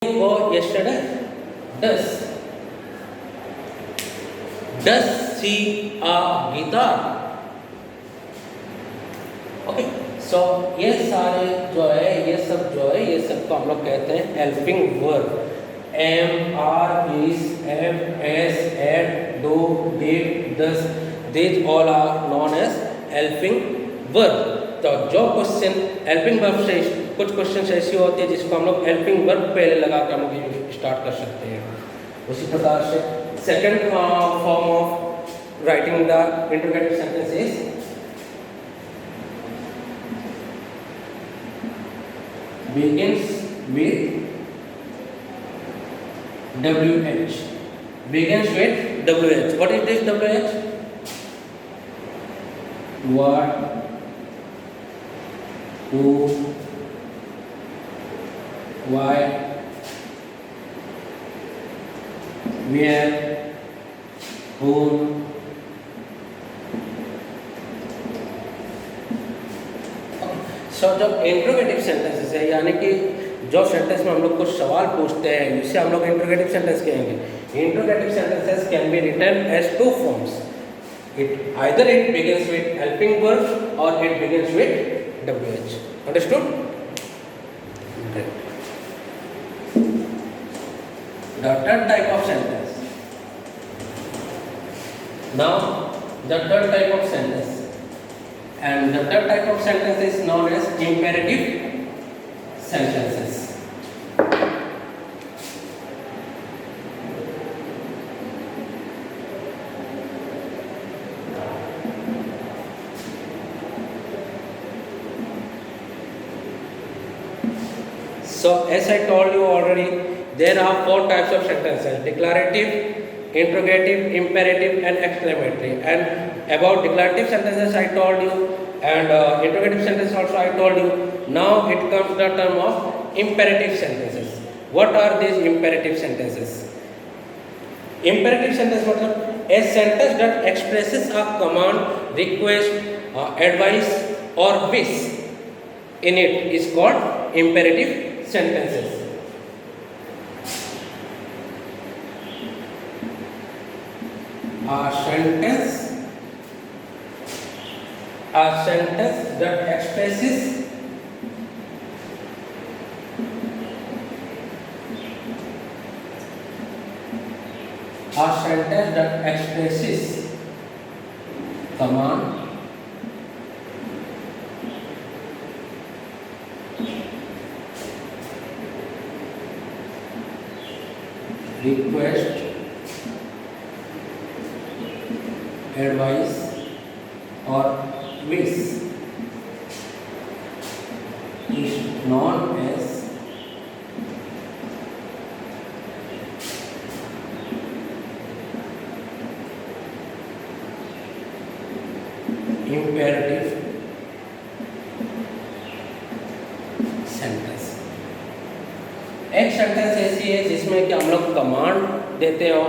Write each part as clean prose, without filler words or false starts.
go yesterday? Does. Does she a guitar? Okay so ये सारे जो है ये सब को हम लोग कहते हैं helping verb. Am are is am has had do did does this all are known as helping verb. तो जो क्वेश्चन हेल्पिंग वर्ब से कुछ क्वेश्चन ऐसी होती है जिसको हम लोग हेल्पिंग वर्ब पहले लगा कर हम लोग स्टार्ट कर सकते हैं। उसी प्रकार से second form of writing the interrogative sentence is begins with WH. Begins with WH. What is this WH? What, who, why, where, whom. सो जब इंट्रोगेटिव सेंटेंसेस है यानी कि जो सेंटेंस में हम लोग कुछ सवाल पूछते हैं जिसे हम लोग इंट्रोगेटिव सेंटेंस कहेंगे। Interrogative sentences can be written as two forms. It either it begins with helping verb और it begins with WH। Understood? The third type of sentence. Now the third type of sentence and the third type of sentence is known as imperative sentences. So as I told you already, there are four types of sentences: declarative, interrogative, imperative and exclamatory. And about declarative sentences I told you, and interrogative sentences also I told you. Now it comes the term of imperative sentences. What are these imperative sentences? Imperative sentence मतलब a sentence that expresses a command, request, advice or wish in it is called imperative sentences. A sentence that expresses command, request, advice or wish is known as imperative sentence। एक sentence ऐसी है जिसमें कि हम लोग command देते हो,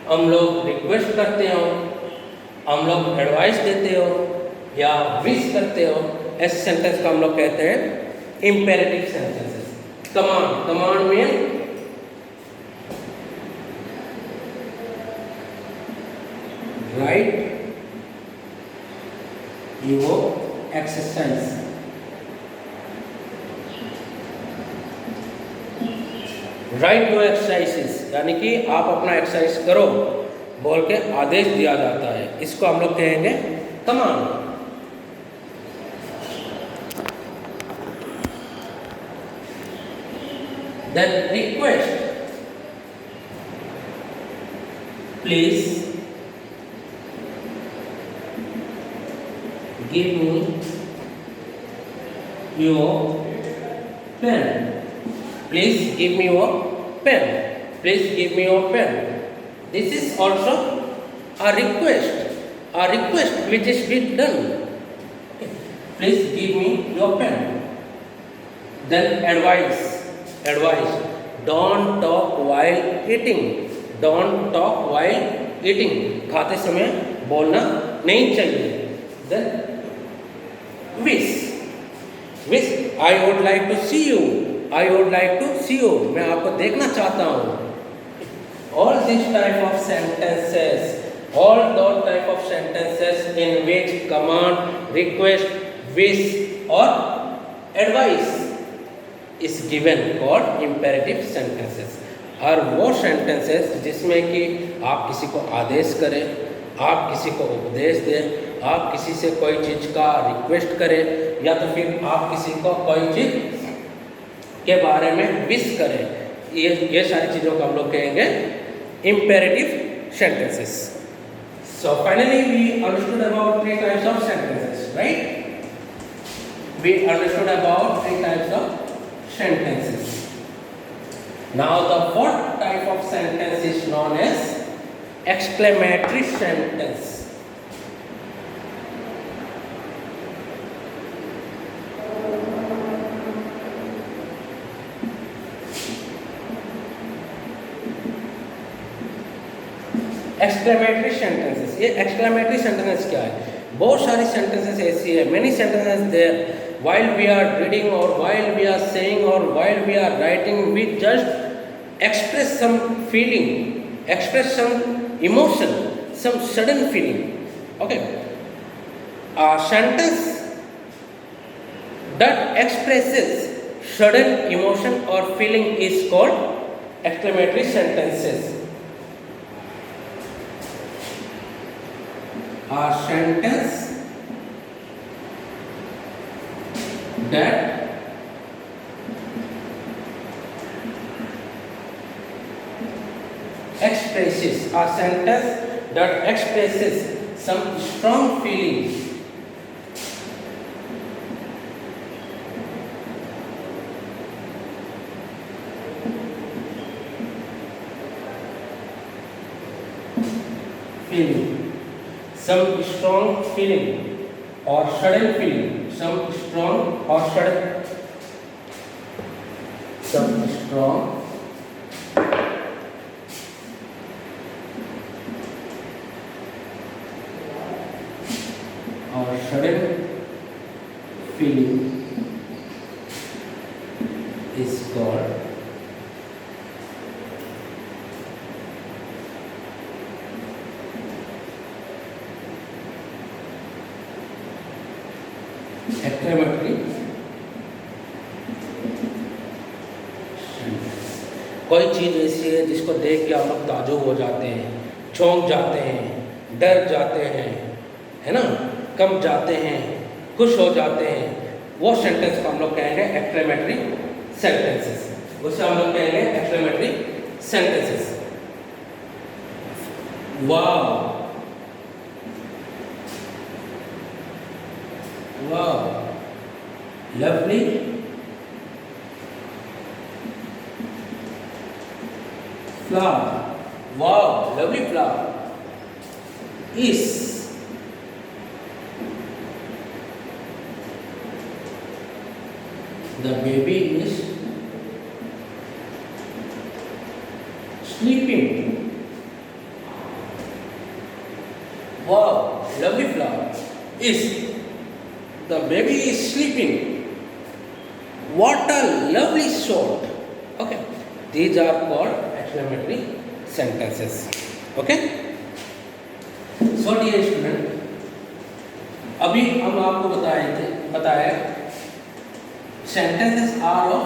हम लोग रिक्वेस्ट करते हो, हम लोग एडवाइस देते हो या विश करते हो। ऐसे सेंटेंस को हम लोग कहते हैं इम्पेरेटिव सेंटेंसेस। कमांड में right your exercise, right your exercises यानी कि आप अपना एक्सरसाइज करो बोल के आदेश दिया जाता है, इसको हम लोग कहेंगे command. Then request, please give me your pen, please give me your pen, please give me your pen. This is also a request which is been done. Okay. Please give me your pen. Then advice. Don't talk while eating. Don't talk while eating. खाते समय बोलना नहीं चाहिए। Then wish. I would like to see you. I would like to see you, मैं आपको देखना चाहता हूँ। All this type of sentences, all those type of sentences in which command, request, wish or advice is given called imperative sentences। और वो sentences जिसमें कि आप किसी को आदेश करें, आप किसी को उपदेश दें, आप किसी से कोई चीज़ का रिक्वेस्ट करें, या तो फिर आप किसी को कोई चीज़ के बारे में विश करें, ये सारी चीज़ों को हम लोग कहेंगे imperative sentences। So finally we understood about three types of sentences, right? We understood about three types of sentences. Now the fourth type of sentence is known as exclamatory sentence। Exclamatory sentences, ये exclamatory sentences क्या है? बहुत सारी sentences ऐसी है, many sentences there while we are reading और while we are saying और while we are writing, we just express some feeling, express some emotion, some sudden feeling. Okay, a sentence that expresses sudden emotion or feeling is called exclamatory sentences। A sentence that expresses some strong feelings some strong feeling or sudden feeling, some strong or sudden, some strong or sudden feeling is called exclamatory sentence। कोई चीज़ ऐसी है जिसको देख के आप लोग ताजुब हो जाते हैं, चौंक जाते हैं, डर जाते हैं, है ना, कम जाते हैं, खुश हो जाते हैं, वो सेंटेंस को हम लोग कहेंगे एक्सक्लेमेटरी सेंटेंसेस। उसे हम लोग कहेंगे exclamatory sentences. Wow, wow, lovely, flower, wow, lovely flower is the baby is sleeping। Wow, lovely flower is the baby is sleeping। What a lovely thought। Okay, these are called exclamatory sentences। Okay, so dear student, अभी हम आपको बताया sentences are of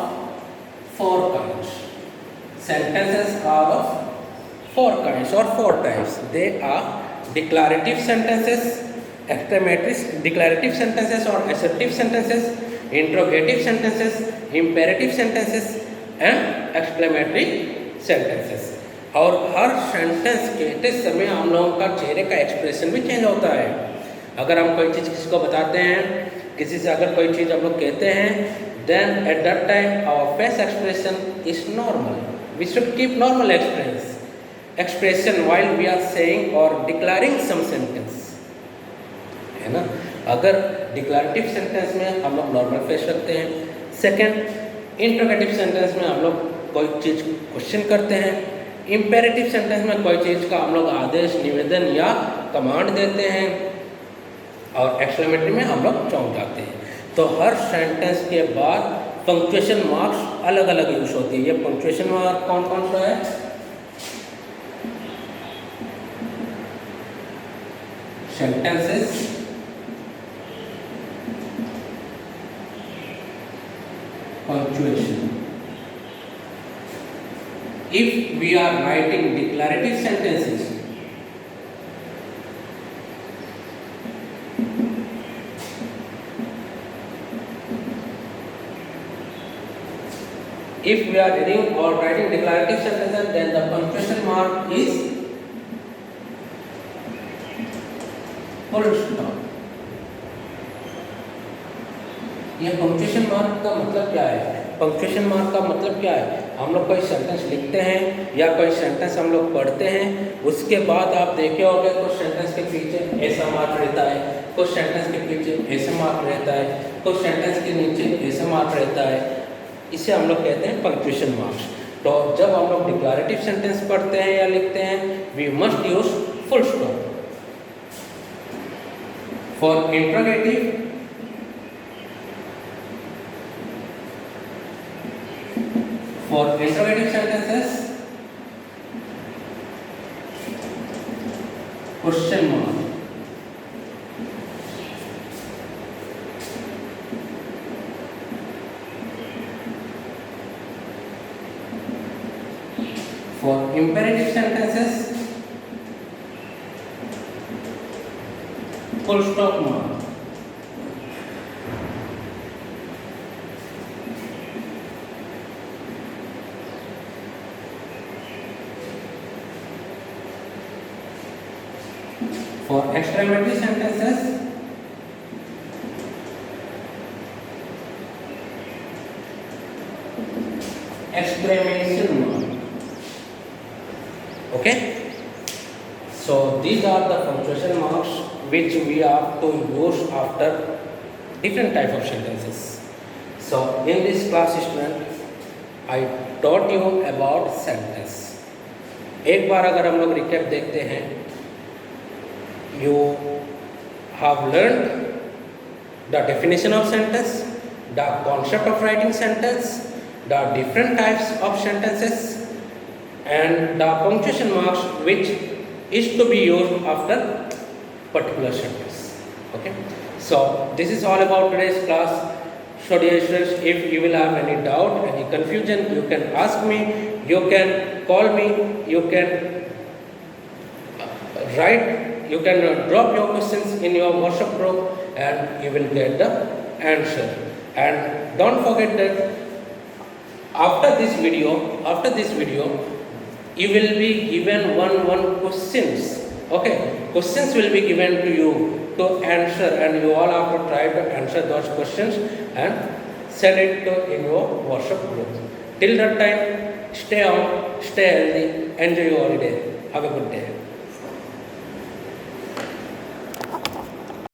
four kinds। Sentences are of four kinds or four types। They are declarative sentences, declarative sentences or assertive sentences, interrogative sentences, imperative sentences and exclamatory sentences। और हर sentence कहते समय हम लोगों का चेहरे का एक्सप्रेशन भी change होता है। अगर हम कोई चीज़ किसी को बताते हैं, किसी से अगर कोई चीज़ हम लोग कहते हैं, then at that time our face expression is normal। We should keep normal expression while we are saying or declaring some sentence, है ना। अगर डिक्लेरेटिव सेंटेंस में हम लोग नॉर्मल फेस रखते हैं। सेकंड, इंटरोगेटिव सेंटेंस में हम लोग कोई चीज़ क्वेश्चन करते हैं। इंपेरेटिव सेंटेंस में कोई चीज़ का हम लोग आदेश, निवेदन या कमांड देते हैं। और एक्सक्लेमेटरी में हम लोग चौंक जाते हैं। तो हर सेंटेंस के बाद पंक्चुएशन मार्क्स अलग अलग यूज होती है। ये पंक्चुएशन मार्क कौन कौन सा है? Sentences, punctuation. If we are writing declarative sentences, if we are reading or writing declarative sentences, then the punctuation mark is full stop. ये पंक्चुएशन मार्क का मतलब क्या है? पंक्चुएशन मार्क का मतलब क्या है? हम लोग कोई सेंटेंस लिखते हैं या कोई सेंटेंस हम लोग पढ़ते हैं, उसके बाद आप देखे होंगे कुछ सेंटेंस के पीछे ऐसा मार्क रहता है, कुछ सेंटेंस के पीछे ऐसा मार्क रहता है, कुछ सेंटेंस के नीचे ऐसा मार्क रहता है। इसे हम लोग कहते हैं पंक्चुएशन मार्क्स। तो जब हम लोग डिक्लरेटिव सेंटेंस पढ़ते हैं या लिखते हैं, we must use full stop. For interrogative, for interrogative sentences, question mark. For imperative sentences, full stop mark. For exclamatory sentences, exclamation mark. Okay, so these are the punctuation marks which we have to use after different type of sentences. So in this class student, I taught you about sentence. एक बार अगर हम लोग recap देखते हैं, you have learned the definition of sentence, the concept of writing sentence, the different types of sentences, and the punctuation marks which is to be used after particular sentence. Okay, so this is all about today's class. So dear students, if you will have any doubt, any confusion, you can ask me, you can call me, you can write, you can drop your questions in your WhatsApp group and you will get the answer. And don't forget that after this video, you will be given one questions. Okay, questions will be given to you to answer, and you all have to try to answer those questions and send it to in your WhatsApp group. Till that time, stay on, stay healthy, enjoy your holiday. Have a good day.